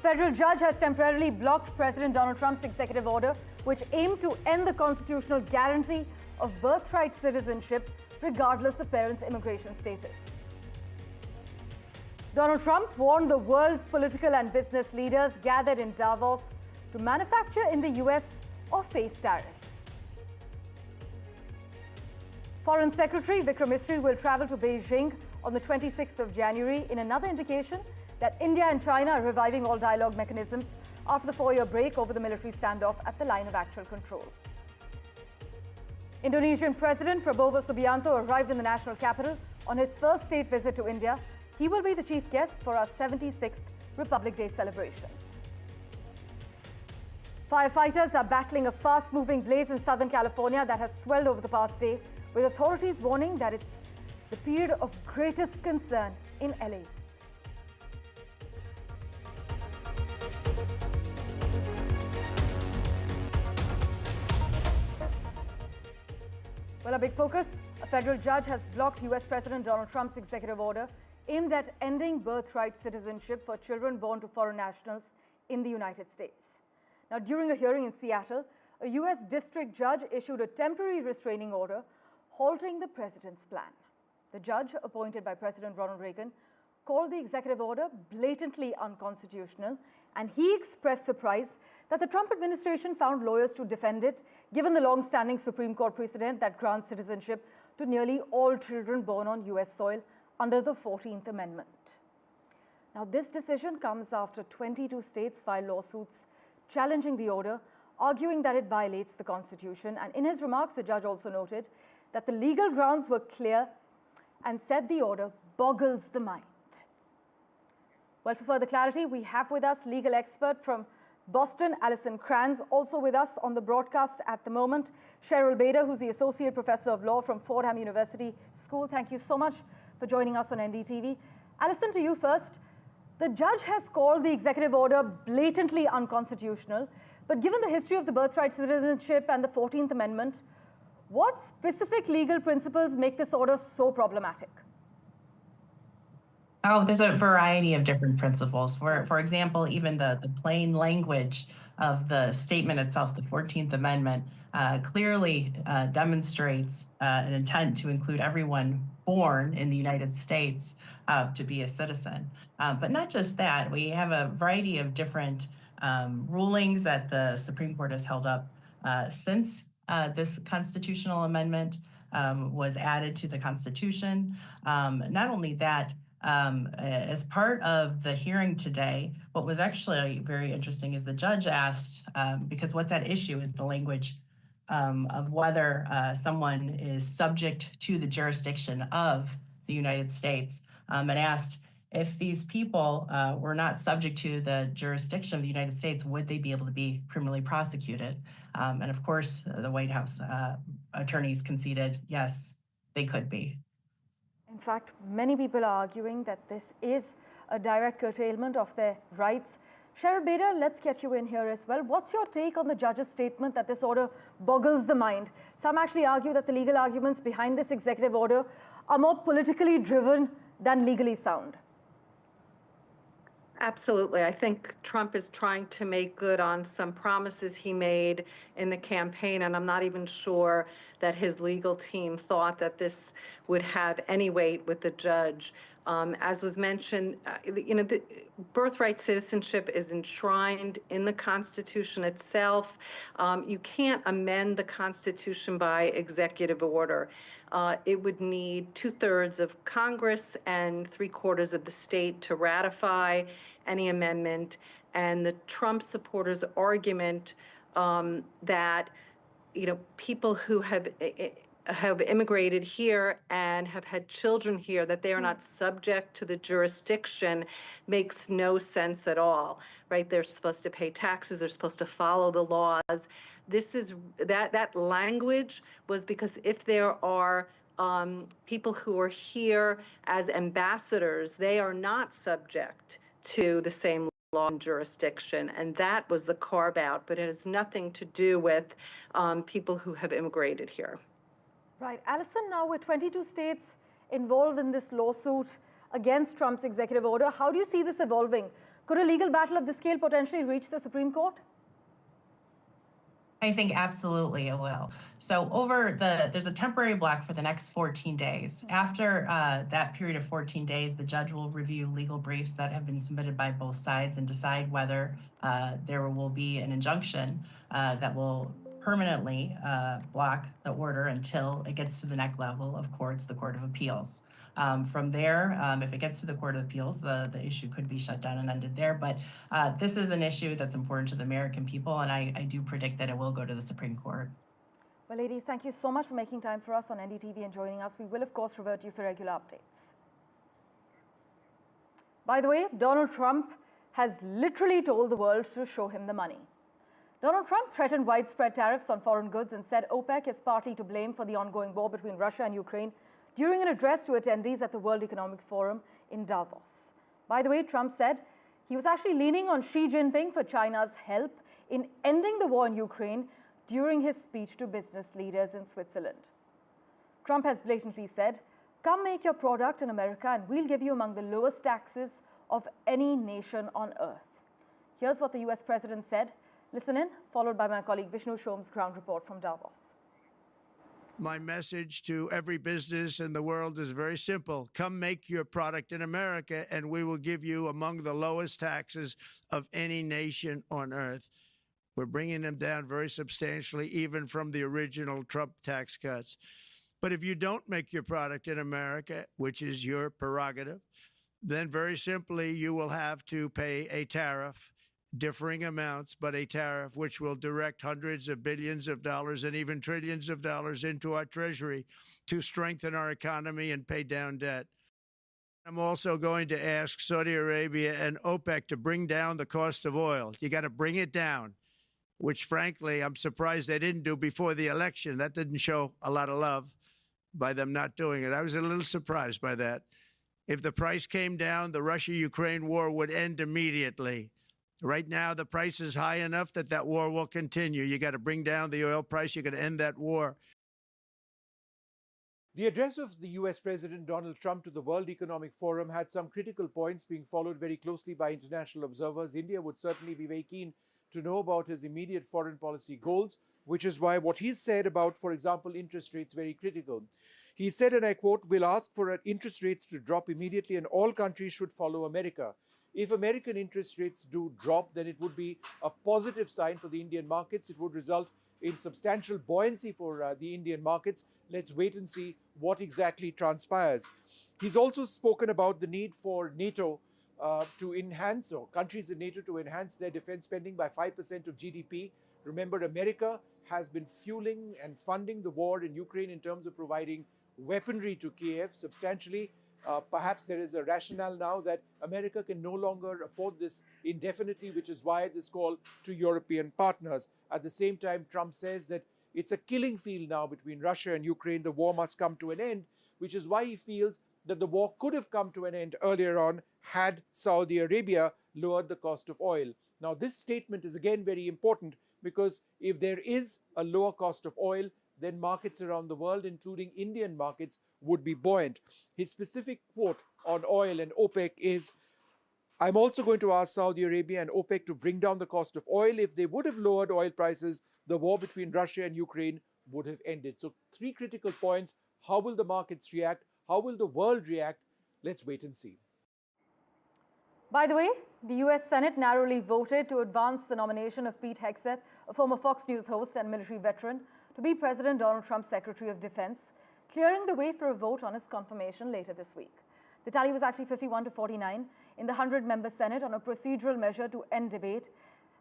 federal judge has temporarily blocked President Donald Trump's executive order, which aimed to end the constitutional guarantee of birthright citizenship regardless of parents' immigration status. Donald Trump warned the world's political and business leaders gathered in Davos to manufacture in the US or face tariffs. Foreign Secretary Vikram Misri will travel to Beijing on the 26th of January in another indication that India and China are reviving all dialogue mechanisms after the 4-year break over the military standoff at the line of actual control. Indonesian President Prabowo Subianto arrived in the national capital on his first state visit to India. He will be the chief guest for our 76th Republic Day celebrations. Firefighters are battling a fast-moving blaze in Southern California that has swelled over the past day, with authorities warning that it's the period of greatest concern in LA. Well, a big focus. A federal judge has blocked US President Donald Trump's executive order aimed at ending birthright citizenship for children born to foreign nationals in the United States. Now, during a hearing in Seattle, a US district judge issued a temporary restraining order halting the president's plan. The judge, appointed by President Ronald Reagan, called the executive order blatantly unconstitutional, and he expressed surprise that the Trump administration found lawyers to defend it, given the long-standing Supreme Court precedent that grants citizenship to nearly all children born on US soil under the 14th Amendment. Now, this decision comes after 22 states filed lawsuits challenging the order, arguing that it violates the Constitution. And in his remarks, the judge also noted that the legal grounds were clear and said the order boggles the mind. Well, for further clarity, we have with us legal expert from Boston, Alison Kranz, also with us on the broadcast at the moment, Cheryl Bader, who's the Associate Professor of Law from Fordham University School. Thank you so much for joining us on NDTV. Alison, to you first. The judge has called the executive order blatantly unconstitutional, but given the history of the birthright citizenship and the 14th Amendment, what specific legal principles make this order so problematic? Oh, there's a variety of different principles. For example, even the plain language of the statement itself, the 14th Amendment, clearly demonstrates an intent to include everyone born in the United States to be a citizen. But not just that, we have a variety of different rulings that the Supreme Court has held up since this constitutional amendment was added to the Constitution. Not only that, as part of the hearing today, what was actually very interesting is the judge asked, because what's at issue is the language of whether someone is subject to the jurisdiction of the United States, and asked if these people were not subject to the jurisdiction of the United States, would they be able to be criminally prosecuted? And of course, the White House attorneys conceded, yes, they could be. In fact, many people are arguing that this is a direct curtailment of their rights. Cheryl Bader, let's get you in here as well. What's your take on the judge's statement that this order boggles the mind? Some actually argue that the legal arguments behind this executive order are more politically driven than legally sound. Absolutely. I think Trump is trying to make good on some promises he made in the campaign, and I'm not even sure that his legal team thought that this would have any weight with the judge. As was mentioned, the birthright citizenship is enshrined in the Constitution itself. You can't amend the Constitution by executive order. It would need 2/3 of Congress and 3/4 of the state to ratify any amendment. And the Trump supporters' argument that people who have immigrated here and have had children here, that they are not subject to the jurisdiction, makes no sense at all, right? They're supposed to pay taxes, they're supposed to follow the laws. This is that language was because if there are people who are here as ambassadors, they are not subject to the same law and jurisdiction, and that was the carve out, but it has nothing to do with people who have immigrated here. Right. Alison, now with 22 states involved in this lawsuit against Trump's executive order, how do you see this evolving? Could a legal battle of this scale potentially reach the Supreme Court? I think absolutely it will. So there's a temporary block for the next 14 days. After that period of 14 days, the judge will review legal briefs that have been submitted by both sides and decide whether there will be an injunction that will permanently block the order until it gets to the next level of courts, the Court of Appeals. From there, if it gets to the Court of Appeals, the issue could be shut down and ended there. But this is an issue that's important to the American people, and I do predict that it will go to the Supreme Court. Well, ladies, thank you so much for making time for us on NDTV and joining us. We will, of course, revert you for regular updates. By the way, Donald Trump has literally told the world to show him the money. Donald Trump threatened widespread tariffs on foreign goods and said OPEC is partly to blame for the ongoing war between Russia and Ukraine during an address to attendees at the World Economic Forum in Davos. By the way, Trump said he was actually leaning on Xi Jinping for China's help in ending the war in Ukraine during his speech to business leaders in Switzerland. Trump has blatantly said, "Come make your product in America and we'll give you among the lowest taxes of any nation on earth." Here's what the US president said. Listen in, followed by my colleague Vishnu Shom's ground report from Davos. My message to every business in the world is very simple. Come make your product in America, and we will give you among the lowest taxes of any nation on earth. We're bringing them down very substantially, even from the original Trump tax cuts. But if you don't make your product in America, which is your prerogative, then very simply you will have to pay a tariff, differing amounts, but a tariff which will direct hundreds of billions of dollars and even trillions of dollars into our treasury to strengthen our economy and pay down debt. I'm also going to ask Saudi Arabia and OPEC to bring down the cost of oil. You got to bring it down, which frankly, I'm surprised they didn't do before the election. That didn't show a lot of love by them not doing it. I was a little surprised by that. If the price came down, the Russia-Ukraine war would end immediately. Right now, the price is high enough that that war will continue. You got to bring down the oil price. You got to end that war. The address of the US President Donald Trump to the World Economic Forum had some critical points being followed very closely by international observers. India would certainly be very keen to know about his immediate foreign policy goals, which is why what he said about, for example, interest rates, very critical. He said, and I quote, "We'll ask for interest rates to drop immediately and all countries should follow America." If American interest rates do drop, then it would be a positive sign for the Indian markets. It would result in substantial buoyancy for the Indian markets. Let's wait and see what exactly transpires. He's also spoken about the need for NATO to enhance, or countries in NATO to enhance their defense spending by 5% of GDP. Remember, America has been fueling and funding the war in Ukraine in terms of providing weaponry to Kiev substantially. Perhaps there is a rationale now that America can no longer afford this indefinitely, which is why this call to European partners. At the same time, Trump says that it's a killing field now between Russia and Ukraine. The war must come to an end, which is why he feels that the war could have come to an end earlier on had Saudi Arabia lowered the cost of oil. Now, this statement is again very important because if there is a lower cost of oil, then markets around the world, including Indian markets, would be buoyant. His specific quote on oil and OPEC is, "I'm also going to ask Saudi Arabia and OPEC to bring down the cost of oil. If they would have lowered oil prices, the war between Russia and Ukraine would have ended." So 3 critical points. How will the markets react? How will the world react? Let's wait and see. By the way, the US Senate narrowly voted to advance the nomination of Pete Hegseth, a former Fox News host and military veteran, to be President Donald Trump's Secretary of Defense, clearing the way for a vote on his confirmation later this week. The tally was actually 51 to 49 in the 100-member Senate on a procedural measure to end debate,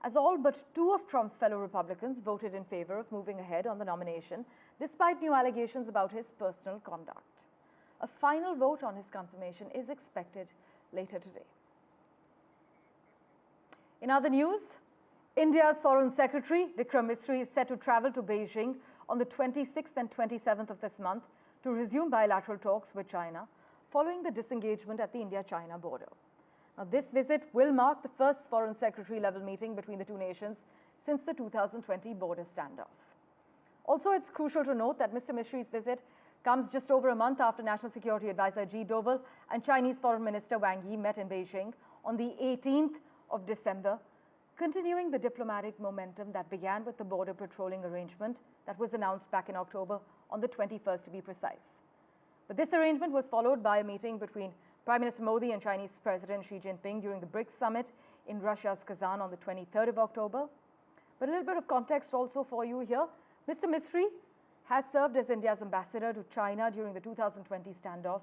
as all but 2 of Trump's fellow Republicans voted in favor of moving ahead on the nomination, despite new allegations about his personal conduct. A final vote on his confirmation is expected later today. In other news, India's Foreign Secretary, Vikram Misri, is set to travel to Beijing on the 26th and 27th of this month to resume bilateral talks with China, following the disengagement at the India-China border. Now, this visit will mark the first Foreign Secretary-level meeting between the 2 nations since the 2020 border standoff. Also, it's crucial to note that Mr. Misri's visit comes just over a month after National Security Advisor G. Doval and Chinese Foreign Minister Wang Yi met in Beijing on the 18th of December, continuing the diplomatic momentum that began with the border patrolling arrangement that was announced back in October, on the 21st to be precise. But this arrangement was followed by a meeting between Prime Minister Modi and Chinese President Xi Jinping during the BRICS summit in Russia's Kazan on the 23rd of October. But a little bit of context also for you here. Mr. Misri has served as India's ambassador to China during the 2020 standoff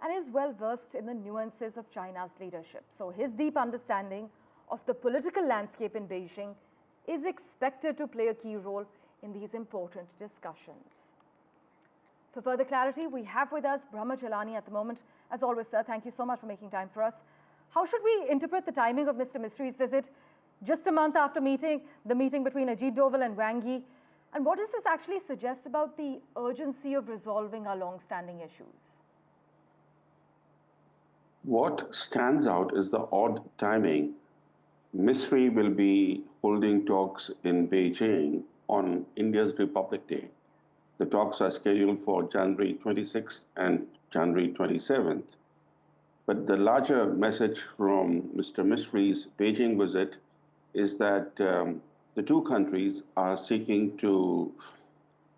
and is well versed in the nuances of China's leadership. So his deep understanding of the political landscape in Beijing is expected to play a key role in these important discussions. For further clarity, we have with us Brahma Jalani at the moment. As always, sir, thank you so much for making time for us. How should we interpret the timing of Mr. Misri's visit just a month after the meeting between Ajit Doval and Wang Yi? And what does this actually suggest about the urgency of resolving our long-standing issues? What stands out is the odd timing. Misri will be holding talks in Beijing on India's Republic Day. The talks are scheduled for January 26th and January 27th. But the larger message from Mr. Misri's Beijing visit is that the two countries are seeking to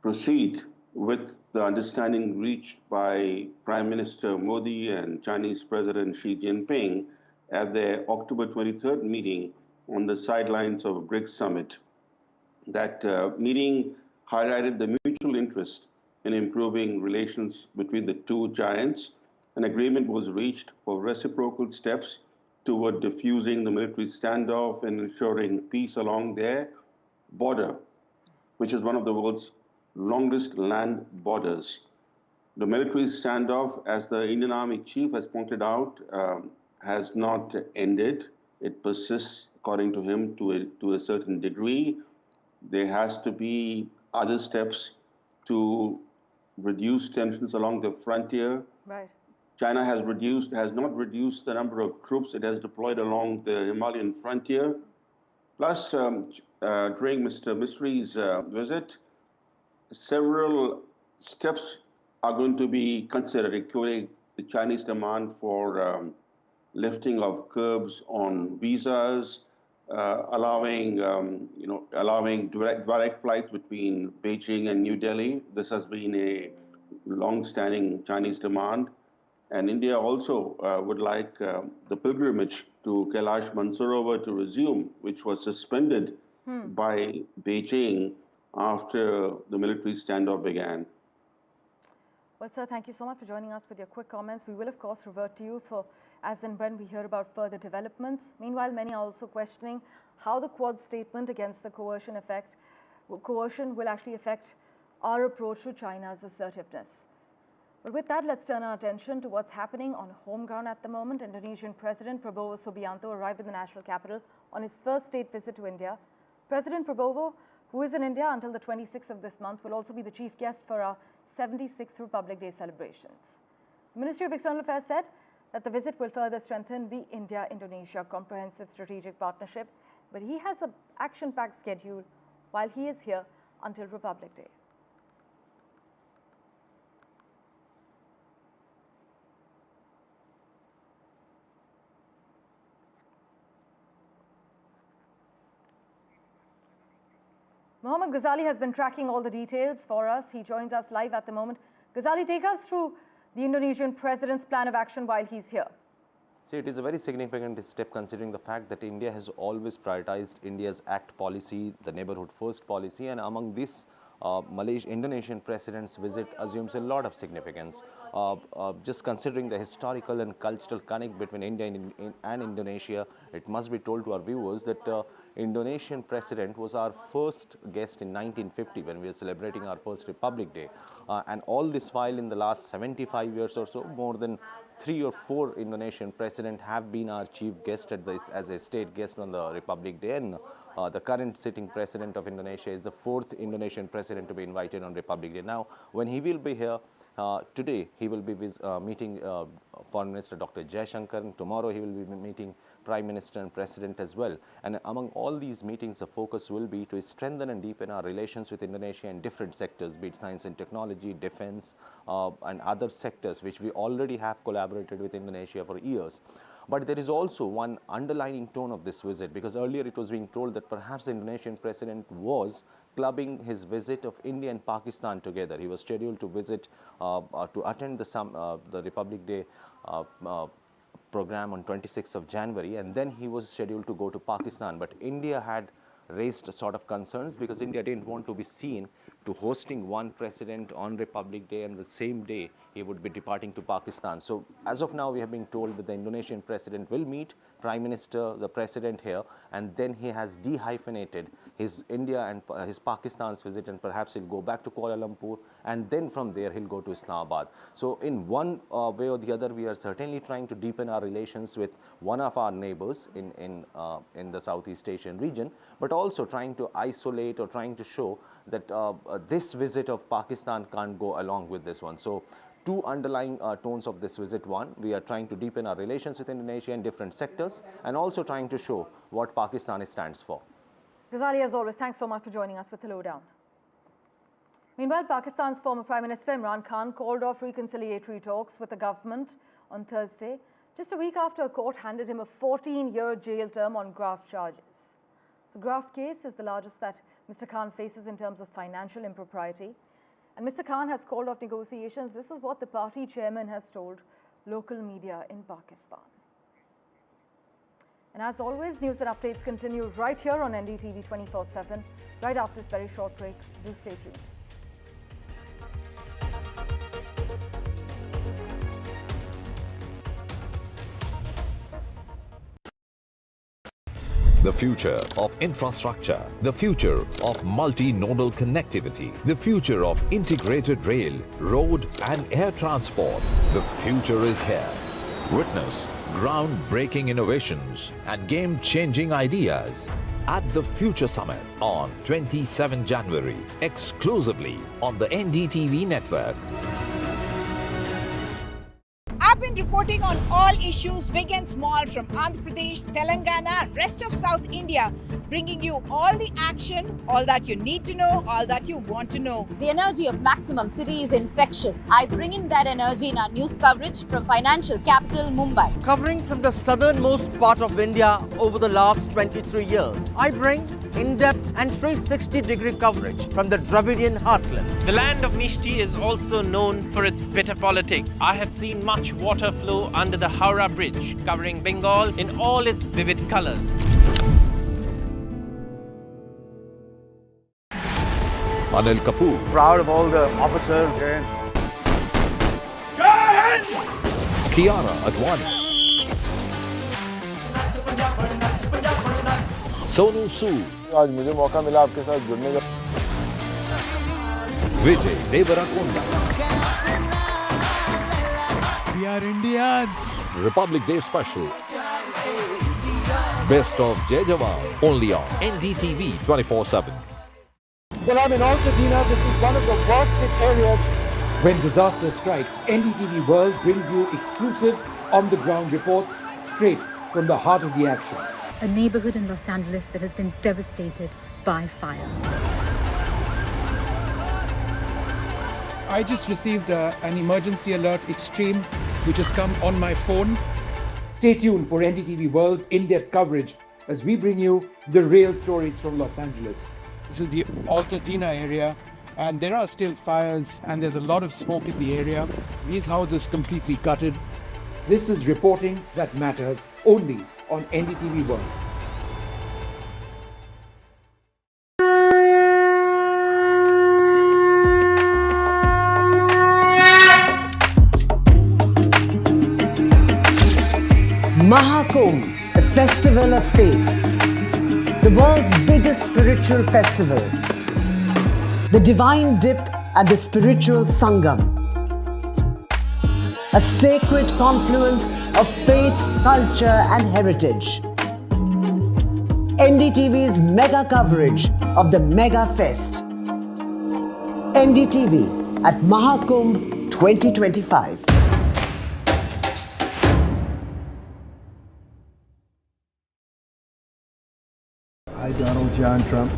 proceed with the understanding reached by Prime Minister Modi and Chinese President Xi Jinping at their October 23rd meeting on the sidelines of a BRICS summit. That meeting highlighted the mutual interest in improving relations between the two giants. An agreement was reached for reciprocal steps toward diffusing the military standoff and ensuring peace along their border, which is one of the world's longest land borders. The military standoff, as the Indian Army chief has pointed out, has not ended. It persists, according to him, to a certain degree. There has to be other steps to reduce tensions along the frontier. Right. China has not reduced the number of troops it has deployed along the Himalayan frontier. Plus, during Mr. Misri's visit, several steps are going to be considered, including the Chinese demand for lifting of curbs on visas, allowing direct flights between Beijing and New Delhi. This has been a long-standing Chinese demand. And India also would like the pilgrimage to Kailash Mansarovar to resume, which was suspended by Beijing after the military standoff began. Well, sir, thank you so much for joining us with your quick comments. We will, of course, revert to you for as and when we hear about further developments. Meanwhile, many are also questioning how the Quad statement against the coercion will actually affect our approach to China's assertiveness. But with that, let's turn our attention to what's happening on home ground at the moment. Indonesian President Prabowo Subianto arrived in the national capital on his first state visit to India. President Prabowo, who is in India until the 26th of this month, will also be the chief guest for our 76th Republic Day celebrations. The Ministry of External Affairs said that the visit will further strengthen the India-Indonesia comprehensive strategic partnership, but he has an action-packed schedule while he is here until Republic Day. Mohammad Ghazali has been tracking all the details for us. He joins us live at the moment. Ghazali, take us through the Indonesian president's plan of action while he's here. See, it is a very significant step considering the fact that India has always prioritized India's ACT policy, the neighborhood first policy, and among this, Indonesian president's visit assumes a lot of significance. Just considering the historical and cultural connect between India and Indonesia, it must be told to our viewers that Indonesian president was our first guest in 1950 when we were celebrating our first Republic Day. And all this while in the last 75 years or so, more than 3 or 4 Indonesian presidents have been our chief guest as a state guest on the Republic Day. And the current sitting president of Indonesia is the 4th Indonesian president to be invited on Republic Day. Now, when he will be here, today he will be meeting Foreign Minister Dr. Jaishankar, and tomorrow he will be meeting Prime Minister and President as well. And among all these meetings, the focus will be to strengthen and deepen our relations with Indonesia in different sectors, be it science and technology, defense, and other sectors which we already have collaborated with Indonesia for years. But there is also one underlining tone of this visit, because earlier it was being told that perhaps the Indonesian president was clubbing his visit of India and Pakistan together. He was scheduled to visit, to attend the Republic Day program on 26th of January, and then he was scheduled to go to Pakistan. But India had raised sort of concerns because India didn't want to be seen to hosting one president on Republic Day, and the same day he would be departing to Pakistan. So as of now, we have been told that the Indonesian president will meet Prime Minister, the president here, and then he has dehyphenated his India and his Pakistan's visit, and perhaps he'll go back to Kuala Lumpur, and then from there he'll go to Islamabad. So in one way or the other, we are certainly trying to deepen our relations with one of our neighbors in the Southeast Asian region, but also trying to isolate or trying to show that this visit of Pakistan can't go along with this one. So two underlying tones of this visit. One, we are trying to deepen our relations with Indonesia in different sectors, and also trying to show what Pakistan stands for. Ghazali, as always, thanks so much for joining us with the lowdown. Meanwhile, Pakistan's former Prime Minister Imran Khan called off reconciliatory talks with the government on Thursday, just a week after a court handed him a 14-year jail term on graft charges. The graft case is the largest that Mr. Khan faces in terms of financial impropriety. And Mr. Khan has called off negotiations. This is what the party chairman has told local media in Pakistan. And as always, news and updates continue right here on NDTV 24/7. Right after this very short break, do stay tuned. The future of infrastructure, the future of multi-nodal connectivity, the future of integrated rail, road and air transport. The future is here. Witness groundbreaking innovations and game-changing ideas at the Future Summit on 27 January, exclusively on the NDTV network. I've been reporting on all issues, big and small, from Andhra Pradesh, Telangana, rest of South India, bringing you all the action, all that you need to know, all that you want to know. The energy of Maximum City is infectious. I bring in that energy in our news coverage from financial capital, Mumbai. Covering from the southernmost part of India over the last 23 years, I bring in-depth and 360-degree coverage from the Dravidian heartland. The land of Mishti is also known for its bitter politics. I have seen much water flow under the Howrah Bridge, covering Bengal in all its vivid colors. Anil Kapoor. Proud of all the officers here. Kiara Advani. Sonu Sood. आज मुझे मौका मिला आपके साथ जुड़ने का. Vijay Devarakonda. We are Indians. Republic Day special. Best of Jai Jawan, only on NDTV 24/7. Well, I'm in Altadena. This is one of the worst hit areas. When disaster strikes, NDTV World brings you exclusive on-the-ground reports straight from the heart of the action. A neighborhood in Los Angeles that has been devastated by fire. I just received an emergency alert extreme, which has come on my phone. Stay tuned for NDTV World's in-depth coverage as we bring you the real stories from Los Angeles. This is the Altadena area, and there are still fires, and there's a lot of smoke in the area. These houses completely gutted. This is reporting that matters only on NDTV World. Mahakumbh, the festival of faith, the world's biggest spiritual festival, the divine dip at the spiritual Sangam, a sacred confluence of faith, culture and heritage. NDTV's mega coverage of the Mega Fest. NDTV at Mahakumbh 2025. Hi, Donald John Trump.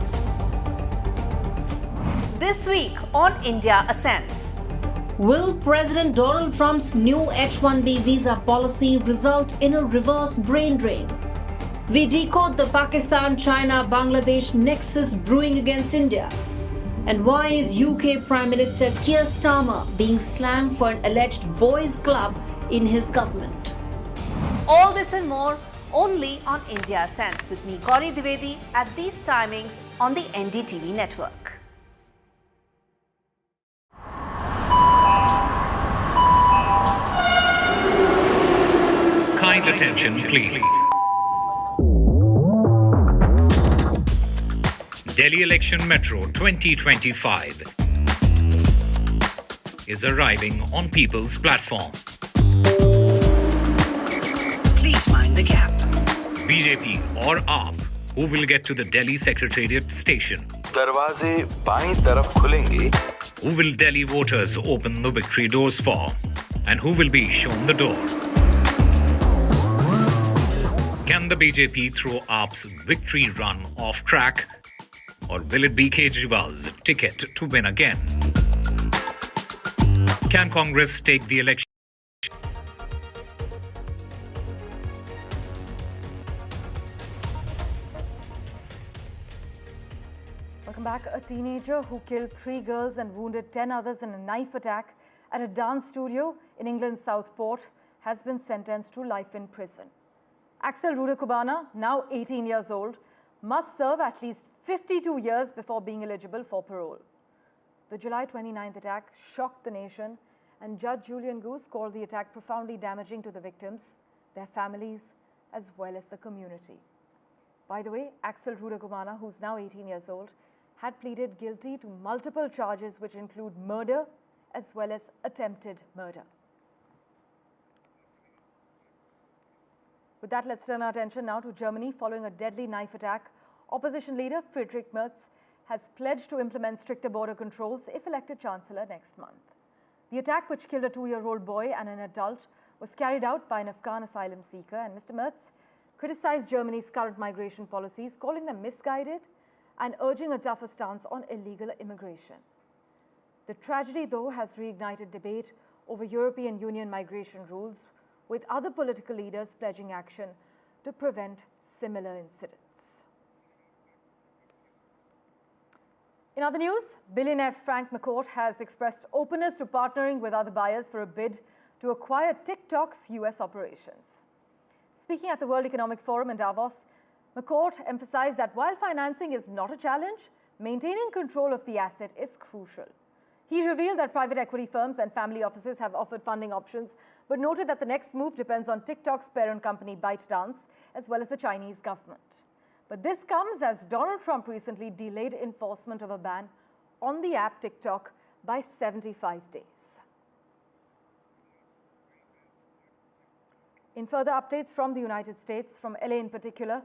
This week on India Ascends. Will President Donald Trump's new H-1B visa policy result in a reverse brain drain? We decode the Pakistan-China-Bangladesh nexus brewing against India. And why is UK Prime Minister Keir Starmer being slammed for an alleged boys' club in his government? All this and more only on India Sense with me, Gauri Dwivedi, at these timings on the NDTV network. Kind attention, please. Delhi Election Metro 2025 is arriving on People's Platform. Please mind the gap. BJP or AAP, who will get to the Delhi Secretariat station? दरवाजे बाईं तरफ खुलेंगे. Who will Delhi voters open the victory doors for? And who will be shown the door? Can the BJP throw AAP's victory run off track? Or will it be Kejriwal's ticket to win again? Can Congress take the election? Welcome back. A teenager who killed 3 girls and wounded 10 others in a knife attack at a dance studio in England's Southport has been sentenced to life in prison. Axel Rudakubana, now 18 years old, must serve at least 52 years before being eligible for parole. The July 29th attack shocked the nation, and Judge Julian Goose called the attack profoundly damaging to the victims, their families, as well as the community. By the way, Axel Rudakubana, who's now 18 years old, had pleaded guilty to multiple charges which include murder as well as attempted murder. With that, let's turn our attention now to Germany. Following a deadly knife attack, opposition leader Friedrich Merz has pledged to implement stricter border controls if elected chancellor next month. The attack, which killed a 2-year-old boy and an adult, was carried out by an Afghan asylum seeker, and Mr. Merz criticized Germany's current migration policies, calling them misguided and urging a tougher stance on illegal immigration. The tragedy, though, has reignited debate over European Union migration rules, with other political leaders pledging action to prevent similar incidents. In other news, billionaire Frank McCourt has expressed openness to partnering with other buyers for a bid to acquire TikTok's US operations. Speaking at the World Economic Forum in Davos, McCourt emphasized that while financing is not a challenge, maintaining control of the asset is crucial. He revealed that private equity firms and family offices have offered funding options, but noted that the next move depends on TikTok's parent company ByteDance, as well as the Chinese government. But this comes as Donald Trump recently delayed enforcement of a ban on the app TikTok by 75 days. In further updates from the United States, from LA in particular,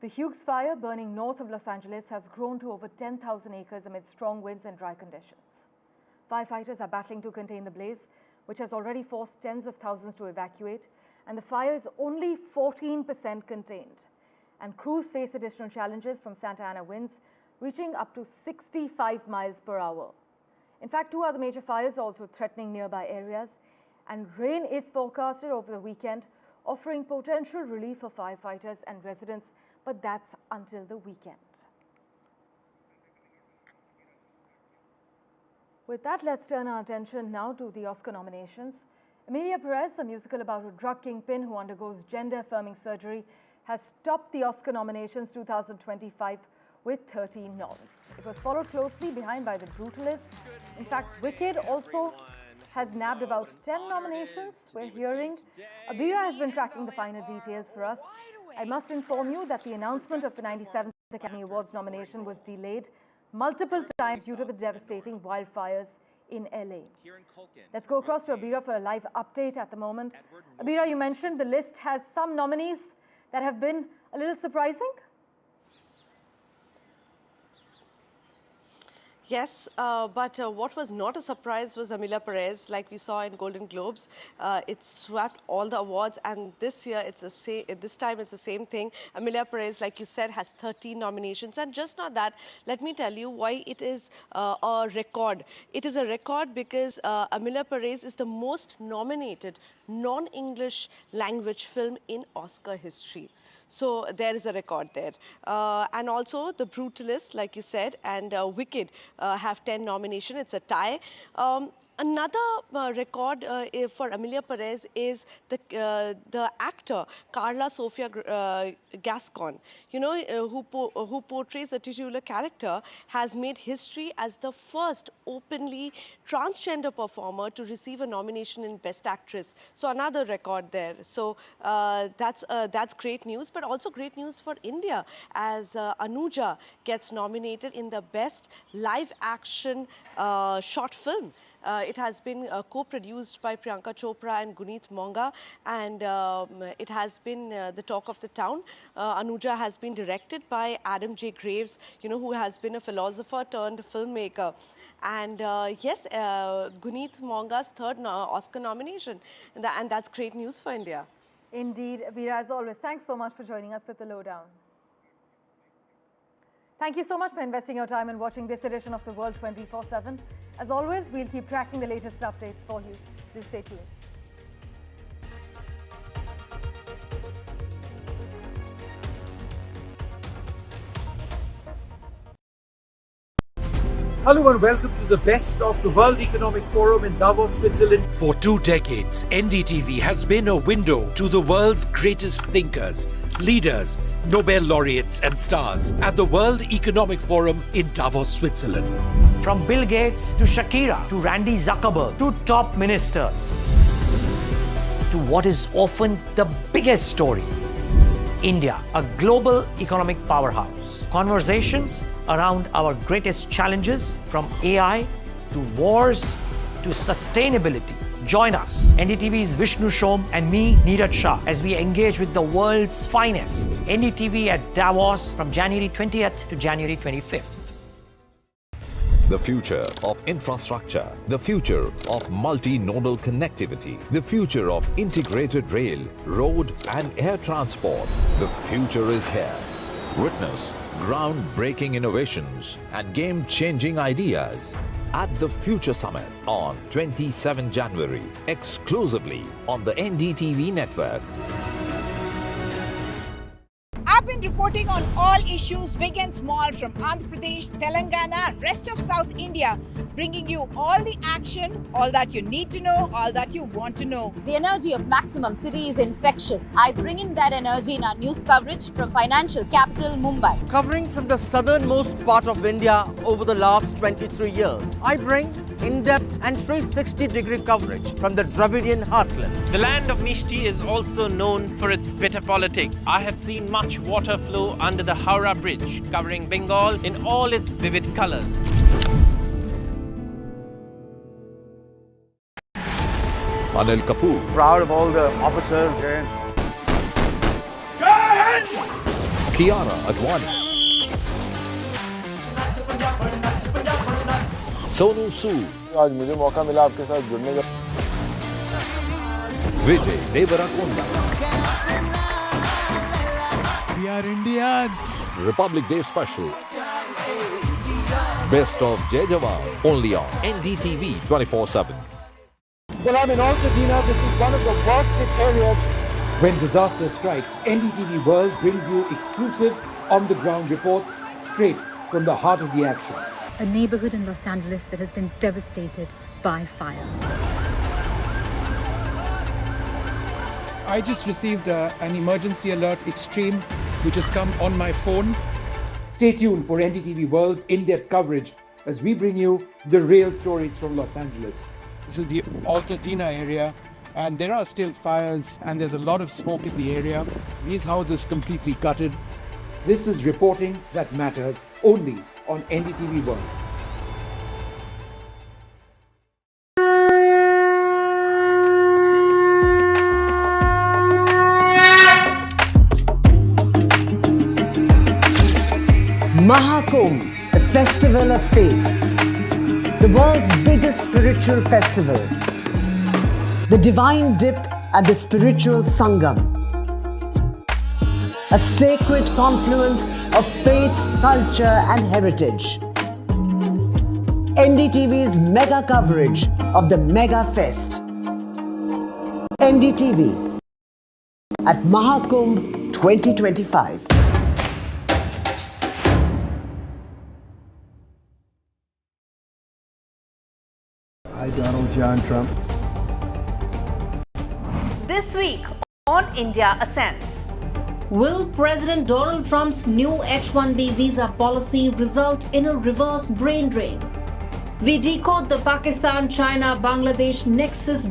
the Hughes fire burning north of Los Angeles has grown to over 10,000 acres amid strong winds and dry conditions. Firefighters are battling to contain the blaze, which has already forced tens of thousands to evacuate, and the fire is only 14% contained. And crews face additional challenges from Santa Ana winds reaching up to 65 miles per hour. In fact, 2 other major fires are also threatening nearby areas, and rain is forecasted over the weekend, offering potential relief for firefighters and residents, but that's until the weekend. With that, let's turn our attention now to the Oscar nominations. Emilia Perez, a musical about a drug kingpin who undergoes gender-affirming surgery, has topped the Oscar nominations 2025 with 13 nods. It was followed closely behind by The Brutalist. In fact, Wicked also has nabbed about 10 nominations. We're hearing Abira has been tracking the finer details for us. I must inform you that the announcement of the 97th Academy Awards nomination was delayed multiple times due to the devastating wildfires in LA. Let's go across to Abira for a live update at the moment. Abira, you mentioned the list has some nominees that have been a little surprising? Yes, but what was not a surprise was Amelia Perez, like we saw in Golden Globes. It swept all the awards, and this year this time it's the same thing. Amelia Perez, like you said, has 13 nominations, and just not that. Let me tell you why it is a record. It is a record because Amelia Perez is the most nominated non-English language film in Oscar history. So there is a record there. And also The Brutalist, like you said, and Wicked have 10 nominations. It's a tie. Another record for Amelia Perez is the actor Carla Sofia Gascon, you know, who portrays a titular character, has made history as the first openly transgender performer to receive a nomination in Best Actress. So another record there. So that's great news, but also great news for India as Anuja gets nominated in the Best Live Action Short Film. It has been co-produced by Priyanka Chopra and Guneet Monga, and it has been the talk of the town. Anuja has been directed by Adam J. Graves, you know, who has been a philosopher turned filmmaker. And yes, Guneet Monga's third Oscar nomination, and that's great news for India. Indeed, Veera, as always, thanks so much for joining us with the lowdown. Thank you so much for investing your time in watching this edition of The World 24/7. As always, we'll keep tracking the latest updates for you. Do stay tuned. Hello and welcome to the best of the World Economic Forum in Davos, Switzerland. For 2 decades, NDTV has been a window to the world's greatest thinkers, leaders, Nobel laureates and stars at the World Economic Forum in Davos, Switzerland. From Bill Gates to Shakira to Randy Zuckerberg to top ministers to what is often the biggest story, India, a global economic powerhouse. Conversations around our greatest challenges from AI to wars to sustainability. Join us, NDTV's Vishnu Shom and me, Neeraj Shah, as we engage with the world's finest. NDTV at Davos from January 20th to January 25th. The future of infrastructure, the future of multi-nodal connectivity, the future of integrated rail, road and air transport. The future is here. Witness groundbreaking innovations and game-changing ideas at the Future Summit on 27 January, exclusively on the NDTV network. I've been reporting on all issues big and small from Andhra Pradesh, Telangana, rest of South India, bringing you all the action, all that you need to know, all that you want to know. The energy of Maximum City is infectious. I bring in that energy in our news coverage from financial capital Mumbai. Covering from the southernmost part of India over the last 23 years, I bring in-depth and 360-degree coverage from the Dravidian heartland. The land of Mishti is also known for its bitter politics. I have seen much water flow under the Howrah Bridge, covering Bengal in all its vivid colors. Anil Kapoor. Proud of all the officers and Kiara Advani. Sonu Sood. आज मुझे मौका मिला आपके साथ जुड़ने का Vijay Deverakonda. We are Indians. Republic Day Special. Best of Jai Jawan, only on NDTV 24/7. Well, I'm in Altadena. This is one of the worst hit areas. When disaster strikes, NDTV World brings you exclusive on-the-ground reports straight from the heart of the action. A neighborhood in Los Angeles that has been devastated by fire. I just received an emergency alert extreme, which has come on my phone. Stay tuned for NDTV World's in-depth coverage as we bring you the real stories from Los Angeles. This is the Altadena area, and there are still fires, and there's a lot of smoke in the area. These houses completely gutted. This is reporting that matters only on NDTV World. Mahakumbh, a festival of faith, the world's biggest spiritual festival, the divine dip and the spiritual sangam, a sacred confluence of faith, culture and heritage. NDTV's mega coverage of the Mega Fest. NDTV at Mahakumbh 2025. I, Donald John Trump. This week on India Ascends. Will President Donald Trump's new H-1B visa policy result in a reverse brain drain? We decode the Pakistan-China-Bangladesh nexus.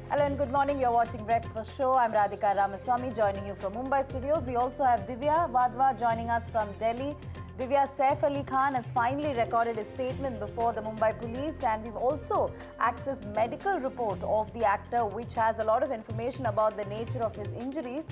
Hello and good morning. You're watching Breakfast Show. I'm Radhika Ramaswamy joining you from Mumbai studios. We also have Divya Vadva joining us from Delhi. Divya, Saif Ali Khan has finally recorded a statement before the Mumbai police, and we've also accessed medical report of the actor which has a lot of information about the nature of his injuries.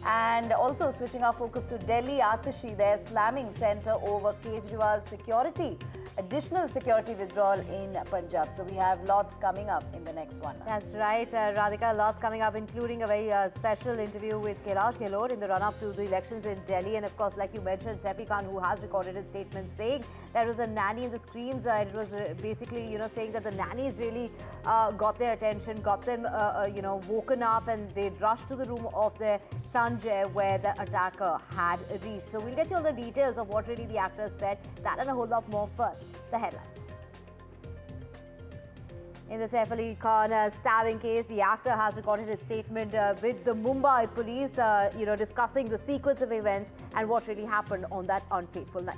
And also switching our focus to Delhi, Atishi, their slamming centre over Kejriwal's security, additional security withdrawal in Punjab. So we have lots coming up in the next one. That's right, Radhika, lots coming up, including a very special interview with Kailash Gehlot in the run-up to the elections in Delhi. And of course, like you mentioned, Saif Ali Khan, who has recorded a statement saying there was a nanny in the screens. It was basically, saying that the nannies really got their attention, got them, woken up, and they rushed to the room of their son where the attacker had reached. So we'll get you all the details of what really the actor said. That and a whole lot more. First, the headlines. In the Saif Ali Khan stabbing case, the actor has recorded a statement with the Mumbai police, discussing the sequence of events and what really happened on that unfateful night.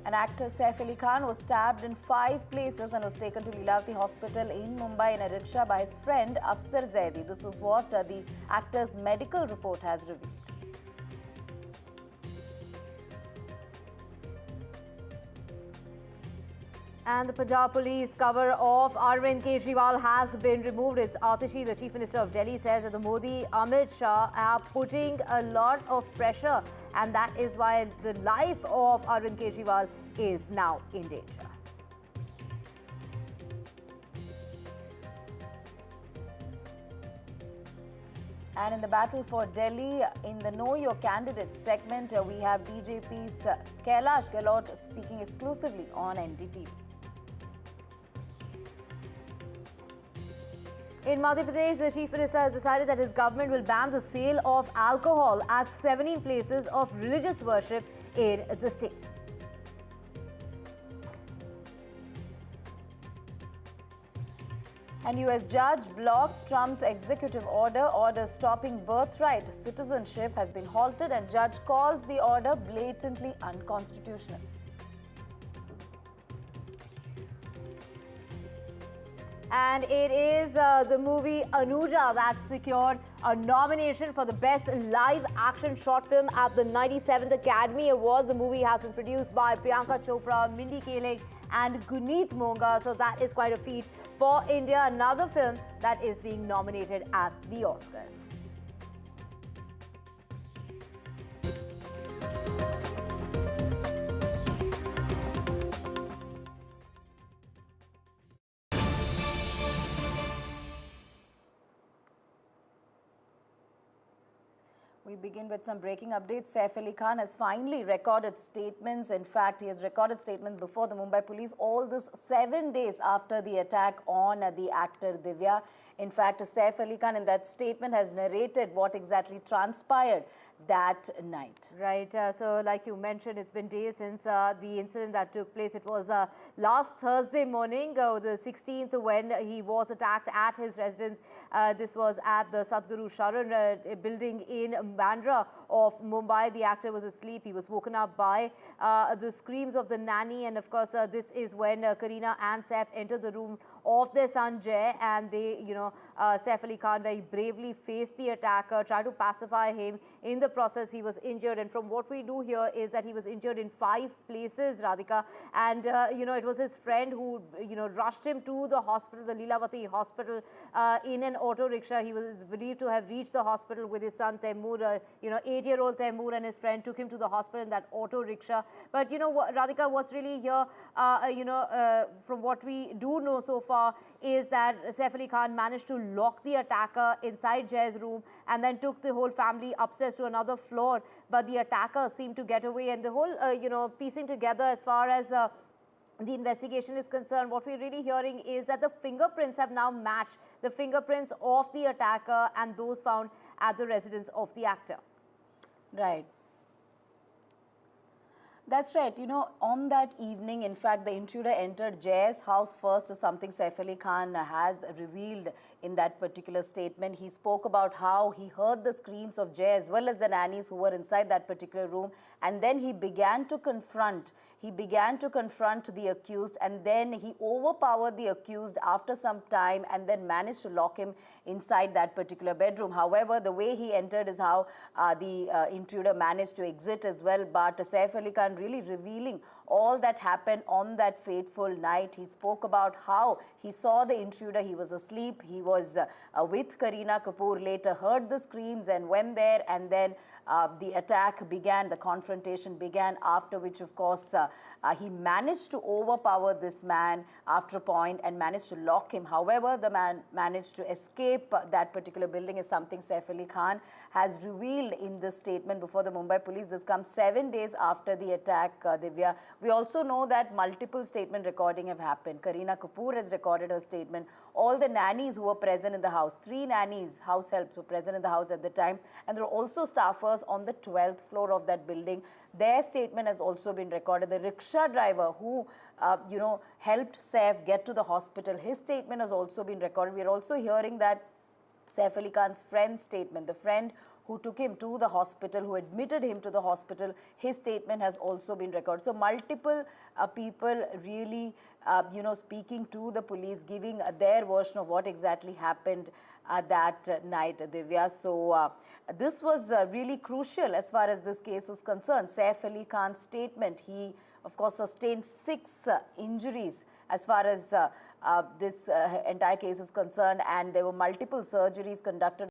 An actor, Saif Ali Khan, was stabbed in 5 places and was taken to Lilavati Hospital in Mumbai in a rickshaw by his friend Afsar Zaidi. This is what the actor's medical report has revealed. And the Punjab police cover of Arvind Kejriwal has been removed. It's Atishi, the Chief Minister of Delhi, says that the Modi, Amit Shah are putting a lot of pressure, and that is why the life of Arvind Kejriwal is now in danger. And in the battle for Delhi, in the Know Your Candidate segment, we have BJP's Kailash Gehlot speaking exclusively on NDTV. In Madhya Pradesh, the Chief Minister has decided that his government will ban the sale of alcohol at 17 places of religious worship in the state. And US judge blocks Trump's executive order stopping birthright citizenship has been halted, and judge calls the order blatantly unconstitutional. And it is the movie Anuja that secured a nomination for the Best Live Action Short Film at the 97th Academy Awards. The movie has been produced by Priyanka Chopra, Mindy Kaling and Guneet Monga. So that is quite a feat for India. Another film that is being nominated at the Oscars. We begin with some breaking updates. Saif Ali Khan has finally recorded statements. In fact, he has recorded statements before the Mumbai police, all this 7 days after the attack on the actor Divya. In fact, Saif Ali Khan in that statement has narrated what exactly transpired that night. Right. So like you mentioned, it's been days since the incident that took place. It was last Thursday morning, the 16th, when he was attacked at his residence. This was at the Sadhguru Sharan building in Bandra of Mumbai. The actor was asleep. He was woken up by the screams of the nanny. And of course, this is when Kareena and Saif entered the room of their son Jay, and they, Saif Ali Khan very bravely faced the attacker, tried to pacify him. In the process, he was injured, and from what we do here is that he was injured in 5 places, Radhika, and it was his friend who rushed him to the hospital, the Lilavati hospital, in an auto rickshaw. He was believed to have reached the hospital with his son Taimur, 8-year-old Taimur, and his friend took him to the hospital in that auto rickshaw. But Radhika, what's really here, from what we do know so far, is that Saif Ali Khan managed to lock the attacker inside Jay's room and then took the whole family upstairs to another floor. But the attacker seemed to get away, and the whole, piecing together as far as the investigation is concerned, what we're really hearing is that the fingerprints have now matched the fingerprints of the attacker and those found at the residence of the actor. Right. That's right. On that evening, in fact, the intruder entered Jay's house first, is something Saif Ali Khan has revealed in that particular statement. He spoke about how he heard the screams of Jay as well as the nannies who were inside that particular room, and then he began to confront the accused, and then he overpowered the accused after some time and then managed to lock him inside that particular bedroom. However, the way he entered is how the intruder managed to exit as well. But Saif Ali Khan really revealing all that happened on that fateful night. He spoke about how he saw the intruder. He was asleep. He was with Kareena Kapoor, later heard the screams and went there, and then the attack began, the confrontation began, after which, of course, he managed to overpower this man after a point and managed to lock him. However, the man managed to escape that particular building, is something Saif Ali Khan has revealed in this statement before the Mumbai police. This comes 7 days after the attack, Divya. We also know that multiple statement recording have happened. Kareena Kapoor has recorded her statement. All the nannies who were present in the house, 3 nannies, house helps, were present in the house at the time. And there were also staffers on the 12th floor of that building. Their statement has also been recorded. The rickshaw driver who, helped Saif get to the hospital, his statement has also been recorded. We are also hearing that Saif Ali Khan's friend's statement, the friend who took him to the hospital, who admitted him to the hospital, his statement has also been recorded. So multiple people really, speaking to the police, giving their version of what exactly happened that night, Divya. So this was really crucial as far as this case is concerned. Saif Ali Khan's statement, he, of course, sustained 6 injuries as far as this entire case is concerned, and there were multiple surgeries conducted